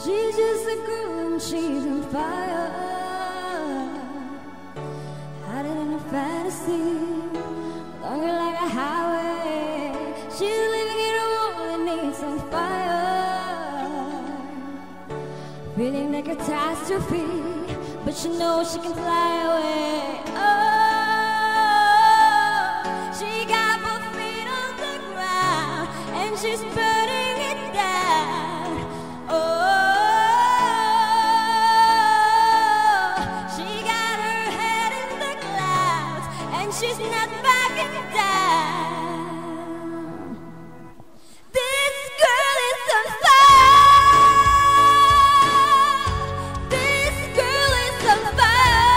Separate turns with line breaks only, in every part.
She's just a girl and she's on fire, hiding in a fantasy, longer like a highway. She's living in a world that needs some fire, feeling like a catastrophe, but she knows she can fly away. Oh, she got both feet on the ground and she's burning it down. Oh, she got her head in the clouds and she's not backing down. This girl is on fire. This girl is on fire.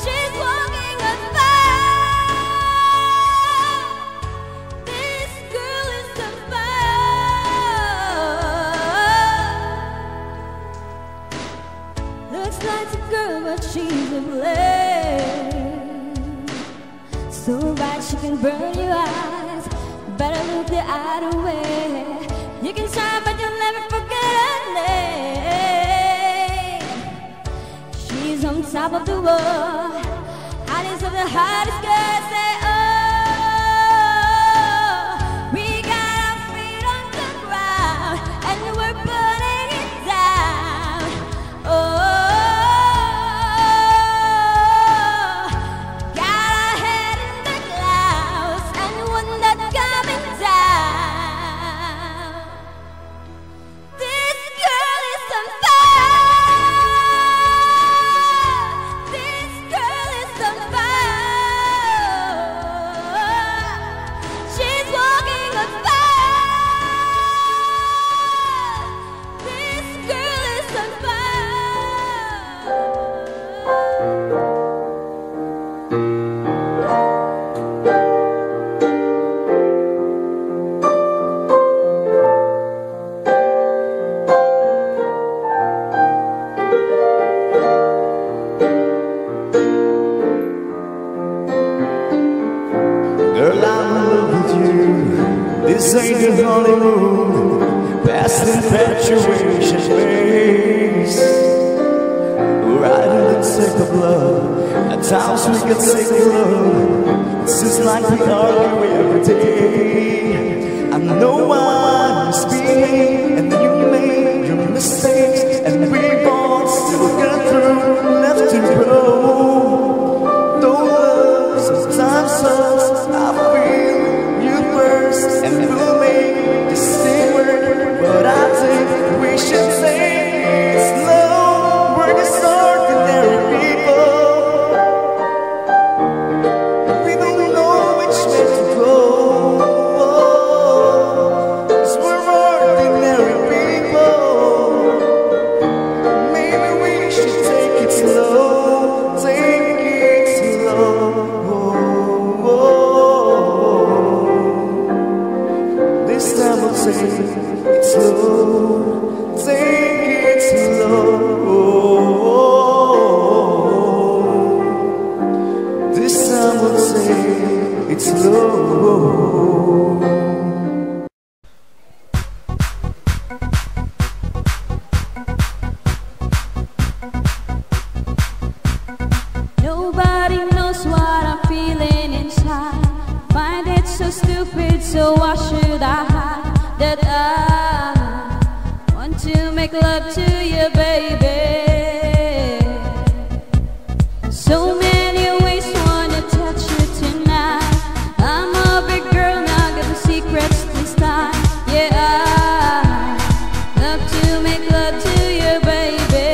She's walking on fire. This girl is on fire. Looks like a girl, but she's a flame. So bright she can burn your eyes. Better look the other way. You can shine, but you'll never forget her name. She's on top of the world, hottest of the hottest girls. Say, oh, we got our feet on the ground and we're putting it down. Oh, got our head in the clouds and we're not coming down. This girl is on fire. This girl is on fire. She's walking on fire. This girl is on fire.
Girl, I'm in love with you. This ain't the honeymoon, past infatuation ways. Right in the thick of love, at times we get sick of love. It's just like we argue every day. I know I misbehaved, and you made your mistakes, and we both still got through, left to grow. Though love sometimes sucks, I feel you first, and we'll make this thing work. But I think we should take it slow. We're just ordinary people. We don't know which way to go. 'Cause we're ordinary people. Maybe we should take it slow. Take it slow. This time we'll take it slow. Take it slow. This time we'll take it slow.
Nobody knows what I'm feeling inside. Find it so stupid, so why should I hide that I want to make love to you, baby? So many ways wanna touch you tonight. I'm a big girl now, got the secrets this time. Yeah, I love to make love to you, baby.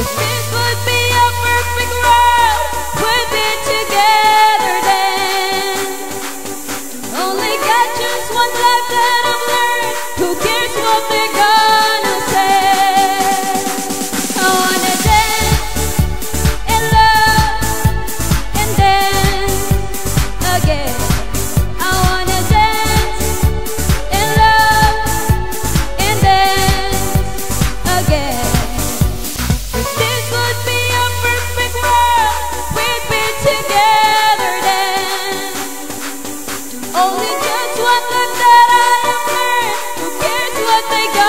If this would be a perfect world, we'd be together then. Only got just one life that I've learned. Who cares what they're gonna say? I wanna dance and love and dance again. I wanna dance and love and dance again. If this would be a perfect world, we'd be together then. Only just one wonder that I am man. Who cares what they got?